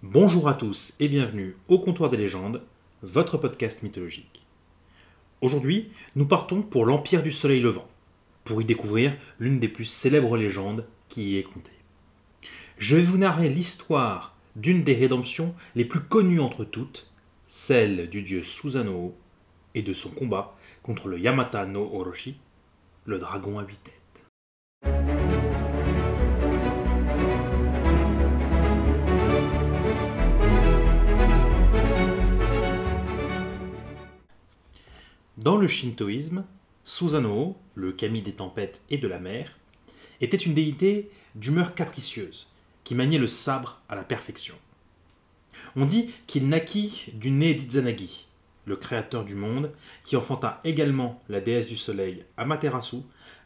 Bonjour à tous et bienvenue au Comptoir des légendes, votre podcast mythologique. Aujourd'hui, nous partons pour l'Empire du Soleil Levant, pour y découvrir l'une des plus célèbres légendes qui y est contée. Je vais vous narrer l'histoire d'une des rédemptions les plus connues entre toutes, celle du dieu Susanoo et de son combat contre le Yamata no Orochi, le dragon à 8 têtes. Dans le shintoïsme, Susanoo, le kami des tempêtes et de la mer, était une déité d'humeur capricieuse, qui maniait le sabre à la perfection. On dit qu'il naquit du nez d'Izanagi, le créateur du monde, qui enfanta également la déesse du soleil Amaterasu,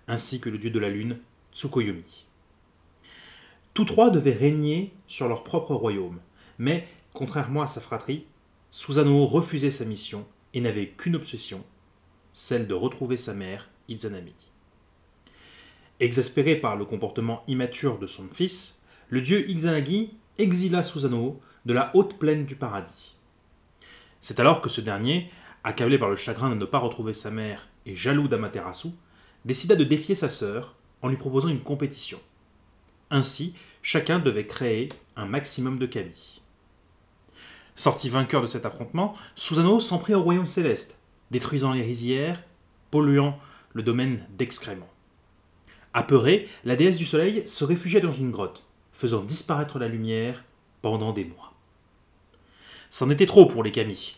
ainsi que le dieu de la lune Tsukuyomi. Tous trois devaient régner sur leur propre royaume, mais, contrairement à sa fratrie, Susanoo refusait sa mission et n'avait qu'une obsession, celle de retrouver sa mère, Izanami. Exaspéré par le comportement immature de son fils, le dieu Izanagi exila Susanoo de la haute plaine du paradis. C'est alors que ce dernier, accablé par le chagrin de ne pas retrouver sa mère et jaloux d'Amaterasu, décida de défier sa sœur en lui proposant une compétition. Ainsi, chacun devait créer un maximum de kami. Sorti vainqueur de cet affrontement, Susanoo s'en prit au royaume céleste, détruisant les rizières, polluant le domaine d'excréments. Apeurée, la déesse du soleil se réfugiait dans une grotte, faisant disparaître la lumière pendant des mois. C'en était trop pour les kami.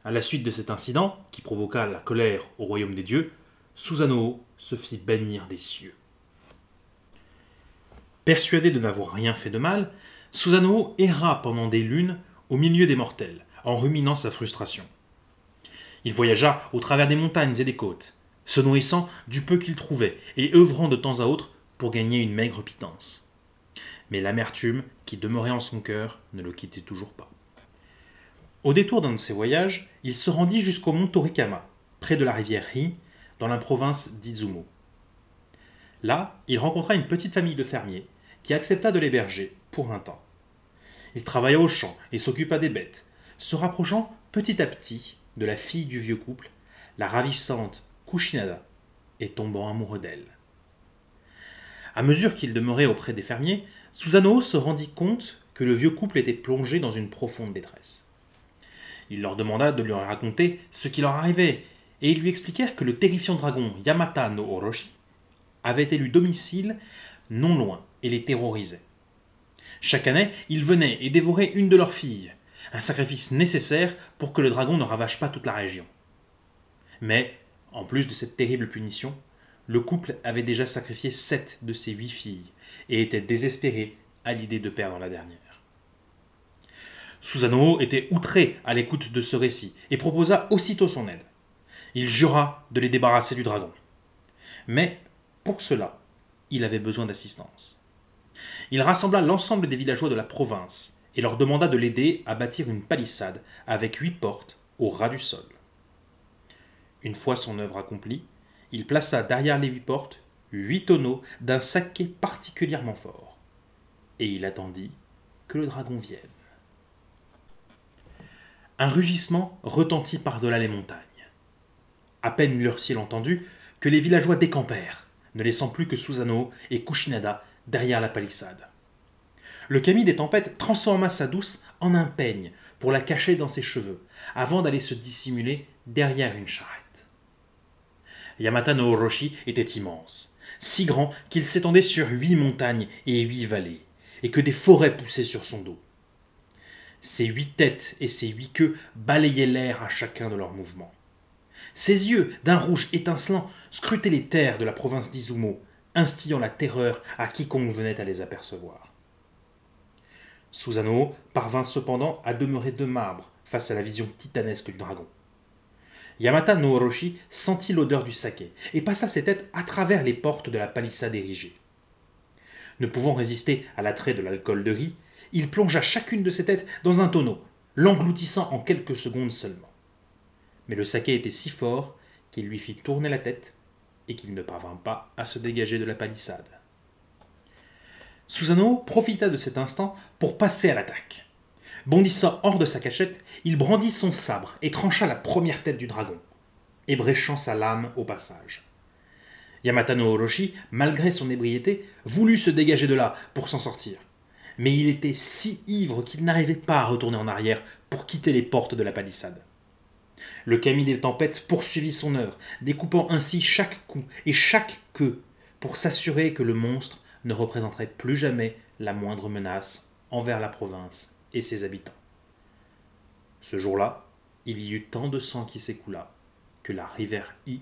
À la suite de cet incident, qui provoqua la colère au royaume des dieux, Susanoo se fit bannir des cieux. Persuadé de n'avoir rien fait de mal, Susanoo erra pendant des lunes au milieu des mortels, en ruminant sa frustration. Il voyagea au travers des montagnes et des côtes, se nourrissant du peu qu'il trouvait et œuvrant de temps à autre pour gagner une maigre pitance. Mais l'amertume qui demeurait en son cœur ne le quittait toujours pas. Au détour d'un de ses voyages, il se rendit jusqu'au mont Torikama, près de la rivière Hi, dans la province d'Izumo. Là, il rencontra une petite famille de fermiers qui accepta de l'héberger pour un temps. Il travailla au champ et s'occupa des bêtes, se rapprochant petit à petit de la fille du vieux couple, la ravissante Kushinada, et tombant amoureux d'elle. À mesure qu'il demeurait auprès des fermiers, Susanoo se rendit compte que le vieux couple était plongé dans une profonde détresse. Il leur demanda de lui raconter ce qui leur arrivait, et ils lui expliquèrent que le terrifiant dragon Yamata no Orochi avait élu domicile non loin et les terrorisait. Chaque année, ils venaient et dévoraient une de leurs filles, un sacrifice nécessaire pour que le dragon ne ravage pas toute la région. Mais, en plus de cette terrible punition, le couple avait déjà sacrifié 7 de ses 8 filles et était désespéré à l'idée de perdre la dernière. Susanoo était outré à l'écoute de ce récit et proposa aussitôt son aide. Il jura de les débarrasser du dragon. Mais, pour cela, il avait besoin d'assistance. Il rassembla l'ensemble des villageois de la province et leur demanda de l'aider à bâtir une palissade avec 8 portes au ras du sol. Une fois son œuvre accomplie, il plaça derrière les 8 portes 8 tonneaux d'un saké particulièrement fort. Et il attendit que le dragon vienne. Un rugissement retentit par-delà les montagnes. À peine l'eurent-ils entendu que les villageois décampèrent, ne laissant plus que Susanoo et Kushinada derrière la palissade. Le kami des tempêtes transforma sa douce en un peigne pour la cacher dans ses cheveux, avant d'aller se dissimuler derrière une charrette. Yamata no Orochi était immense, si grand qu'il s'étendait sur 8 montagnes et 8 vallées, et que des forêts poussaient sur son dos. Ses 8 têtes et ses 8 queues balayaient l'air à chacun de leurs mouvements. Ses yeux, d'un rouge étincelant, scrutaient les terres de la province d'Izumo, instillant la terreur à quiconque venait à les apercevoir. Susanoo parvint cependant à demeurer de marbre face à la vision titanesque du dragon. Yamata no Orochi sentit l'odeur du saké et passa ses têtes à travers les portes de la palissade érigée. Ne pouvant résister à l'attrait de l'alcool de riz, il plongea chacune de ses têtes dans un tonneau, l'engloutissant en quelques secondes seulement. Mais le saké était si fort qu'il lui fit tourner la tête et qu'il ne parvint pas à se dégager de la palissade. Susanoo profita de cet instant pour passer à l'attaque. Bondissant hors de sa cachette, il brandit son sabre et trancha la première tête du dragon, ébréchant sa lame au passage. Yamata no Orochi, malgré son ébriété, voulut se dégager de là pour s'en sortir. Mais il était si ivre qu'il n'arrivait pas à retourner en arrière pour quitter les portes de la palissade. Le Kami des tempêtes poursuivit son œuvre, découpant ainsi chaque coup et chaque queue pour s'assurer que le monstre ne représenterait plus jamais la moindre menace envers la province et ses habitants. Ce jour-là, il y eut tant de sang qui s'écoula que la rivière I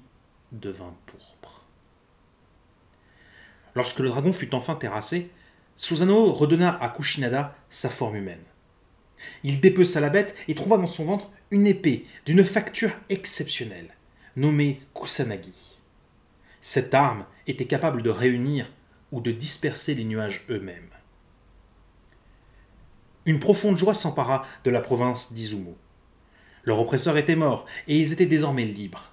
devint pourpre. Lorsque le dragon fut enfin terrassé, Susanoo redonna à Kushinada sa forme humaine. Il dépeça la bête et trouva dans son ventre une épée d'une facture exceptionnelle, nommée Kusanagi. Cette arme était capable de réunir ou de disperser les nuages eux-mêmes. Une profonde joie s'empara de la province d'Izumo. Leur oppresseur était mort et ils étaient désormais libres.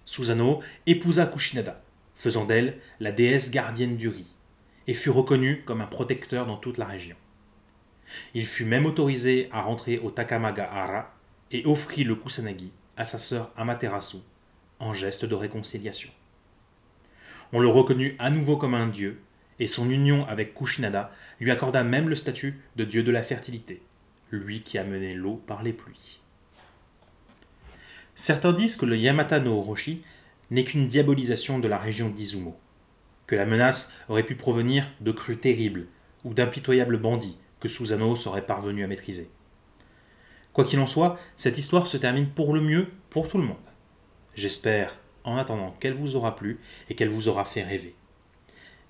Susanoo épousa Kushinada, faisant d'elle la déesse gardienne du riz, et fut reconnu comme un protecteur dans toute la région. Il fut même autorisé à rentrer au Takamagahara et offrit le Kusanagi à sa sœur Amaterasu en geste de réconciliation. On le reconnut à nouveau comme un dieu, et son union avec Kushinada lui accorda même le statut de dieu de la fertilité, lui qui amenait l'eau par les pluies. Certains disent que le Yamata no Orochi n'est qu'une diabolisation de la région d'Izumo, que la menace aurait pu provenir de crues terribles ou d'impitoyables bandits que Susanoo serait parvenu à maîtriser. Quoi qu'il en soit, cette histoire se termine pour le mieux pour tout le monde. J'espère, en attendant, qu'elle vous aura plu et qu'elle vous aura fait rêver.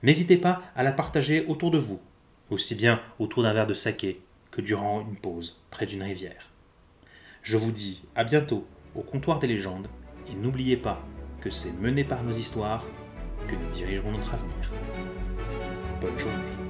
N'hésitez pas à la partager autour de vous, aussi bien autour d'un verre de saké que durant une pause près d'une rivière. Je vous dis à bientôt au comptoir des légendes et n'oubliez pas que c'est mené par nos histoires que nous dirigerons notre avenir. Bonne journée.